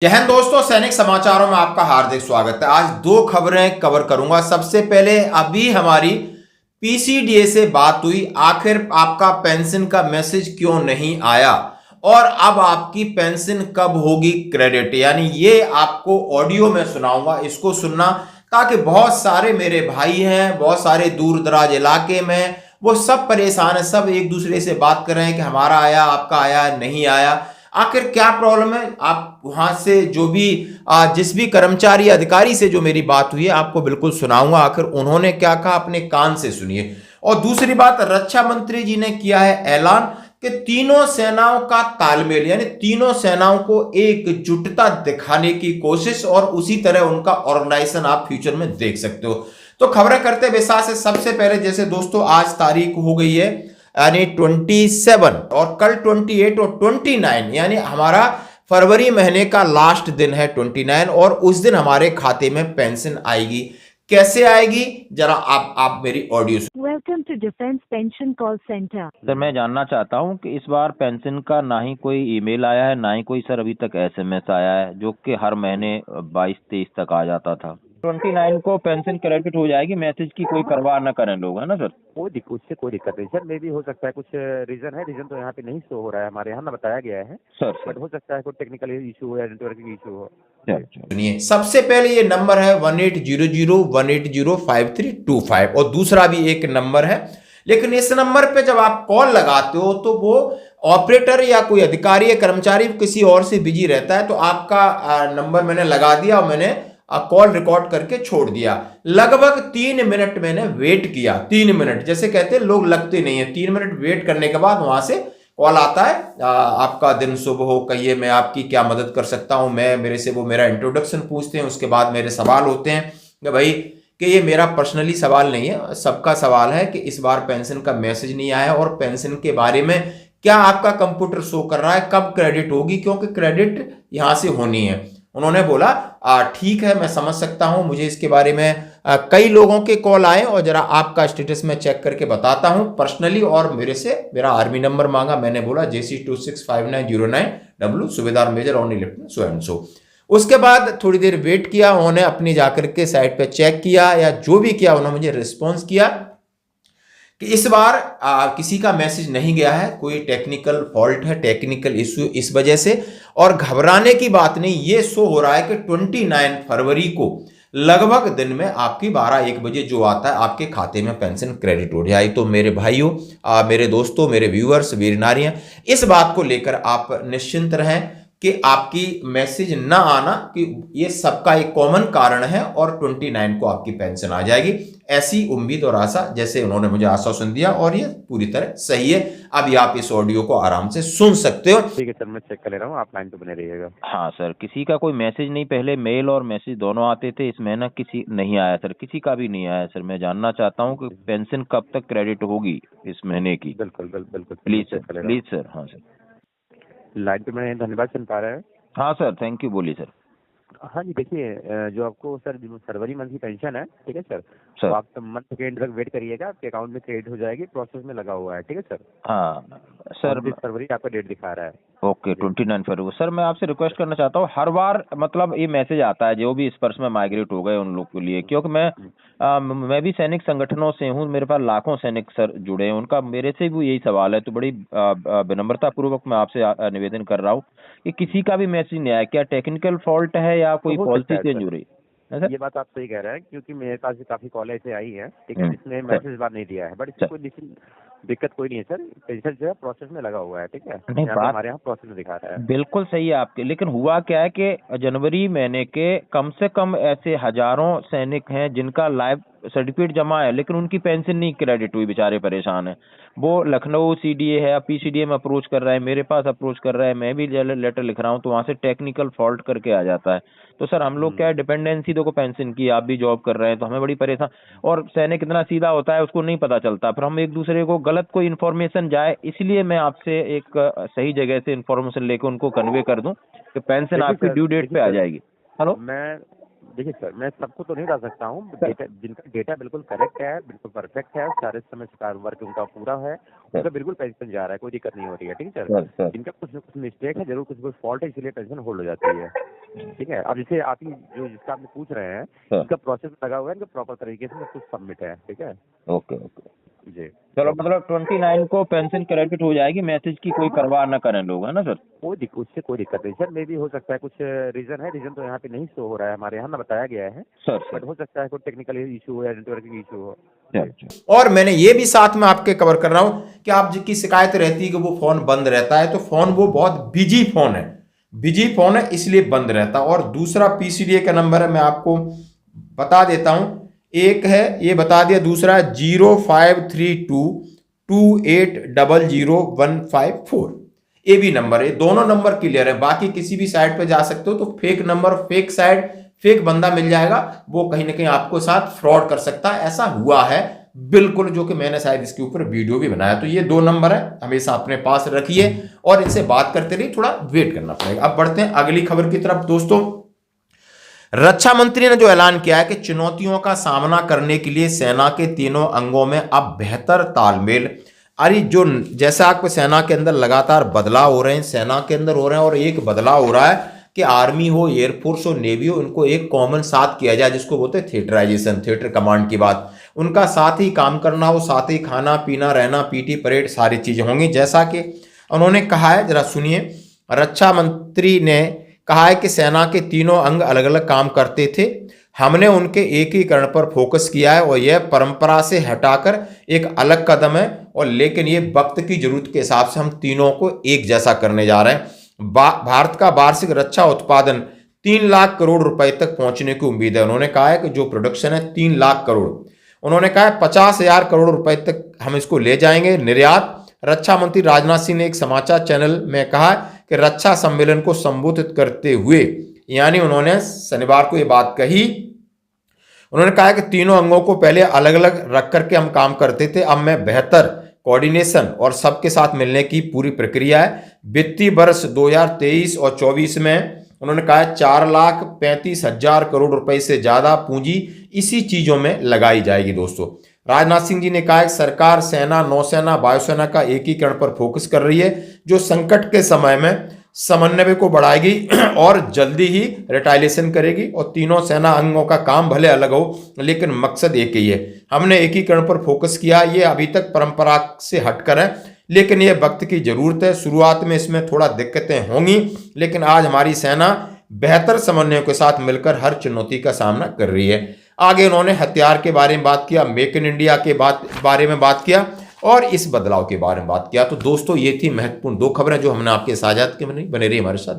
जय हिंद दोस्तों, सैनिक समाचारों में आपका हार्दिक स्वागत है। आज दो खबरें कवर करूंगा। सबसे पहले अभी हमारी पीसीडीए से बात हुई, आखिर आपका पेंशन का मैसेज क्यों नहीं आया और अब आपकी पेंशन कब होगी क्रेडिट, यानी ये आपको ऑडियो में सुनाऊंगा, इसको सुनना, ताकि बहुत सारे मेरे भाई हैं, बहुत सारे दूर दराज इलाके में, वो सब परेशान है, सब एक दूसरे से बात कर रहे हैं कि हमारा आया, आपका आया, नहीं आया, आखिर क्या प्रॉब्लम है। आप वहां से जो भी जिस भी कर्मचारी अधिकारी से जो मेरी बात हुई है आपको बिल्कुल सुनाऊंगा, आखिर उन्होंने क्या कहा, अपने कान से सुनिए। और दूसरी बात, रक्षा मंत्री जी ने किया है ऐलान कि तीनों सेनाओं का तालमेल, यानी तीनों सेनाओं को एकजुटता दिखाने की कोशिश, और उसी तरह उनका ऑर्गेनाइजेशन आप फ्यूचर में देख सकते हो। तो खबरें करते विस्तार से। सबसे पहले जैसे दोस्तों आज तारीख हो गई है यानी 27 और कल 28 और 29, यानी हमारा फरवरी महीने का लास्ट दिन है 29, और उस दिन हमारे खाते में पेंशन आएगी। कैसे आएगी जरा आप मेरी ऑडियो सुनो। Welcome to defence pension call centre. Sir मैं जानना चाहता हूं कि इस बार पेंशन का ना ही कोई ईमेल आया है, ना ही कोई सर अभी तक एसएमएस आया है, जो कि हर महीने 22-23 तक आ जाता था। 29 को पेंशन क्रेडिट हो जाएगी, मैसेज की कोई परवाह न करें लोग, है ना सर? उससे कोई दिक्कत नहीं सर। मे भी हो सकता है कुछ रीजन है। रीजन तो यहाँ पे नहीं शो हो रहा है, हमारे यहाँ ना बताया गया है सर बट हो सकता है कोई टेक्निकल इशू हो या नेटवर्किंग इशू हो। सुनिए, सबसे पहले ये नंबर है 1800-180-5325, और दूसरा भी एक नंबर है, लेकिन इस नंबर पे जब आप कॉल लगाते हो तो वो ऑपरेटर या कोई अधिकारी या कर्मचारी किसी और से बिजी रहता है। तो आपका नंबर मैंने लगा दिया और मैंने कॉल रिकॉर्ड करके छोड़ दिया। लगभग 3 मिनट मैंने वेट किया। 3 मिनट जैसे कहते हैं लोग लगते नहीं है। 3 मिनट वेट करने के बाद वहां से कॉल आता है, आपका दिन शुभ हो, कहिए मैं आपकी क्या मदद कर सकता हूं। मैं मेरे से वो मेरा इंट्रोडक्शन पूछते हैं, उसके बाद मेरे सवाल होते हैं कि भाई कि ये मेरा पर्सनली सवाल नहीं है, सबका सवाल है कि इस बार पेंशन का मैसेज नहीं आया और पेंशन के बारे में क्या आपका कंप्यूटर शो कर रहा है, कब क्रेडिट होगी, क्योंकि क्रेडिट यहां से होनी है। उन्होंने बोला ठीक है, मैं समझ सकता हूं, मुझे इसके बारे में कई लोगों के कॉल आए और जरा आपका स्टेटस में चेक करके बताता हूं पर्सनली, और मेरे से मेरा आर्मी नंबर मांगा। मैंने बोला JC265909W, सूबेदार major only lieutenant so and so. उसके बाद थोड़ी देर वेट किया, उन्होंने अपनी जाकर के साइट पे चेक किया या जो भी किया, उन्होंने मुझे रिस्पॉन्स किया कि इस बार किसी का मैसेज नहीं गया है, कोई टेक्निकल फॉल्ट है, टेक्निकल इश्यू इस वजह से। और घबराने की बात नहीं, ये शो हो रहा है कि 29 फरवरी को लगभग दिन में आपकी 12-1 बजे जो आता है आपके खाते में पेंशन क्रेडिट हो जाए। तो मेरे भाइयों, मेरे दोस्तों, मेरे व्यूअर्स, वीर नारियां, इस बात को लेकर आप निश्चिंत रहें कि आपकी मैसेज ना आना कि ये सबका एक कॉमन कारण है, और 29 को आपकी पेंशन आ जाएगी। ऐसी उम्मीद और आशा, जैसे उन्होंने मुझे आश्वासन दिया, और ये पूरी तरह सही है। अभी आप इस ऑडियो को आराम से सुन सकते हो। ठीक है सर, मैं चेक कर ले रहा हूँ, आप लाइन पे बने रहिएगा। हाँ सर, किसी का कोई मैसेज नहीं, पहले मेल और मैसेज दोनों आते थे, इस महीना किसी नहीं आया सर, किसी का भी नहीं आया सर। मैं जानना चाहता हूँ कि पेंशन कब तक क्रेडिट होगी इस महीने की। बिल्कुल बिल्कुल प्लीज चेक सर, कर ले रहा प्लीज सर। हाँ सर। हूँ। लाइन पे मैं धन्यवाद सुन पा रहा है। हाँ सर, थैंक यू, बोलिए सर। हाँ जी, देखिए जो आपको सर जो फरवरी मंथ की पेंशन है, ठीक है सर, सर तो आप मंथ के एंड तक वेट करिएगा, आपके अकाउंट में क्रेडिट हो जाएगी, प्रोसेस में लगा हुआ है। ठीक है सर। हाँ सर। 29 फरवरी आपका डेट दिखा रहा है। ओके, 29 फरवरी। सर मैं आपसे रिक्वेस्ट करना चाहता हूँ, हर बार मतलब ये मैसेज आता है जो भी इस पर्स में माइग्रेट हो गए उन लोग के लिए, क्योंकि मैं भी सैनिक संगठनों से हूँ, मेरे पास लाखों सैनिक सर जुड़े हैं, उनका मेरे से भी यही सवाल है। तो बड़ी विनम्रता पूर्वक मैं आपसे निवेदन कर रहा हूँ कि किसी का भी मैसेज नहीं आया, क्या टेक्निकल फॉल्ट है या कोई तो हो सकता पॉलिसी है चेंज सर, हो रही है सर? ये बात आप सही कह रहे हैं, क्योंकि मेरे पास भी काफी कॉल ऐसे आई है, ठीक है, सर जिसने मैसेज बार नहीं दिया है, बट इसमें कोई दिक्कत कोई नहीं है सर। पेंशन जो है प्रोसेस में लगा हुआ है। ठीक है, नहीं, यहाँ पे बात हमारे यहाँ प्रोसेस में दिखा रहा है। बिल्कुल सही है आपके, लेकिन हुआ क्या है कि जनवरी महीने के कम से कम ऐसे हजारों सैनिक हैं जिनका लाइव सर्टिफिकेट जमा है, लेकिन उनकी पेंशन नहीं क्रेडिट हुई, बेचारे परेशान हैं। वो लखनऊ सीडीए है, पीसीडीए में अप्रोच कर रहा है, मेरे पास अप्रोच कर रहा है, मैं भी लेटर लिख रहा हूँ, तो वहां से टेक्निकल फॉल्ट करके आ जाता है। तो सर हम लोग क्या है, डिपेंडेंसी देखो पेंशन की, आप भी जॉब कर रहे हैं तो हमें बड़ी परेशान, और सैनिक इतना सीधा होता है उसको नहीं पता चलता, फिर हम एक दूसरे को गलत कोई इन्फॉर्मेशन जाए, इसलिए मैं आपसे एक सही जगह से इन्फॉर्मेशन लेकर उनको कन्वे कर दूं कि पेंशन देखिए आपकी सर, ड्यू डेट पे आ जाएगी। हेलो। मैं देखिए सर, मैं सबको तो नहीं डाल सकता हूँ। डेटा जिनका डेटा बिल्कुल करेक्ट है, बिल्कुल परफेक्ट है, सारे समय का वर्क उनका पूरा है, उनका बिल्कुल पेंशन जा रहा है, कोई दिक्कत नहीं हो रही है। ठीक है सर, जिनका कुछ न कुछ मिस्टेक है, जरूर कुछ फॉल्ट है, इसलिए पेंशन होल्ड हो जाती है। ठीक है, अब जैसे आप ही जो जिसका आपने पूछ रहे हैं, इसका प्रोसेस लगा हुआ है, इनका प्रॉपर तरीके से सब कुछ सबमिट है। ठीक है, ओके ओके, जी चलो मतलब 29 को पेंशन क्रेडिट हो जाएगी, मैसेज की कोई परवाह न करें लोग, है ना सर? उससे कोई दिक्कत नहीं सर। मे भी हो सकता है कुछ रीजन है, रीजन तो यहाँ पे नहीं शो हो रहा है हमारे यहाँ, ना बताया गया है सर बट हो सकता है कोई टेक्निकल इशू हो या नेटवर्किंग इशू हो। और मैंने ये भी साथ में आपके कवर कर रहा हूं कि आप जिसकी शिकायत रहती है कि वो फोन बंद रहता है, तो फोन वो बहुत बिजी फोन है, बिजी फोन है इसलिए बंद रहता है। और दूसरा पीसीडीए का नंबर है, मैं आपको बता देता हूं, एक है ये बता दिया, दूसरा 053228000154, ये भी नंबर है। दोनों नंबर क्लियर है, बाकी किसी भी साइट पे जा सकते हो तो fake number, fake site, fake बंदा मिल जाएगा, वो कहीं ना कहीं आपको साथ फ्रॉड कर सकता है। ऐसा हुआ है बिल्कुल, जो कि मैंने शायद इसके ऊपर वीडियो भी बनाया। तो ये दो नंबर है, हमेशा अपने पास रखिए और इनसे बात करते रहिए, थोड़ा वेट करना पड़ेगा। अब बढ़ते हैं अगली खबर की तरफ दोस्तों। रक्षा मंत्री ने जो ऐलान किया है कि चुनौतियों का सामना करने के लिए सेना के तीनों अंगों में अब बेहतर तालमेल। अरे जो जैसा आपको सेना के अंदर लगातार बदलाव हो रहे हैं, सेना के अंदर हो रहे हैं, और एक बदलाव हो रहा है कि आर्मी हो, एयरफोर्स हो, नेवी हो, उनको एक कॉमन साथ किया जाए, जिसको बोलते हैं थिएटराइजेशन, थिएटर कमांड की बात। उनका साथ ही काम करना हो, साथ ही खाना पीना, रहना, पीटी परेड, सारी चीजें होंगी, जैसा कि उन्होंने कहा है। जरा सुनिए, रक्षा मंत्री ने कहा है कि सेना के तीनों अंग अलग अलग काम करते थे, हमने उनके एकीकरण पर फोकस किया है और यह परंपरा से हटाकर एक अलग कदम है, और लेकिन ये वक्त की जरूरत के हिसाब से हम तीनों को एक जैसा करने जा रहे हैं। भारत का वार्षिक रक्षा उत्पादन 3 लाख करोड़ रुपए तक पहुंचने की उम्मीद है। उन्होंने कहा है कि जो प्रोडक्शन है 3 लाख करोड़, उन्होंने कहा है 50,000 करोड़ रुपए तक हम इसको ले जाएंगे। निर्यात, रक्षा मंत्री राजनाथ सिंह ने एक समाचार चैनल में कहा कि रक्षा सम्मेलन को संबोधित करते हुए, यानी उन्होंने शनिवार को ये बात कही, उन्होंने कहा कि तीनों अंगों को पहले अलग अलग रख करके हम काम करते थे, अब मैं बेहतर कोऑर्डिनेशन और सबके साथ मिलने की पूरी प्रक्रिया है। वित्तीय वर्ष 2023 और 24 में उन्होंने कहा 4,35,000 करोड़ रुपए से ज्यादा पूंजी इसी चीजों में लगाई जाएगी। दोस्तों, राजनाथ सिंह जी ने कहा कि सरकार सेना, नौसेना, वायुसेना का एकीकरण पर फोकस कर रही है, जो संकट के समय में समन्वय को बढ़ाएगी और जल्दी ही रिटायलेशन करेगी। और तीनों सेना अंगों का काम भले अलग हो, लेकिन मकसद एक ही है। हमने एकीकरण पर फोकस किया, ये अभी तक परंपरा से हटकर है, लेकिन ये वक्त की जरूरत है। शुरुआत में इसमें थोड़ा दिक्कतें होंगी, लेकिन आज हमारी सेना बेहतर समन्वय के साथ मिलकर हर चुनौती का सामना कर रही है। आगे उन्होंने हथियार के बारे में बात किया, मेक इन इंडिया के बारे में बात किया और इस बदलाव के बारे में बात किया। तो दोस्तों, ये थी महत्वपूर्ण 2 खबरें जो हमने आपके साझा की। बने रही हमारे साथ।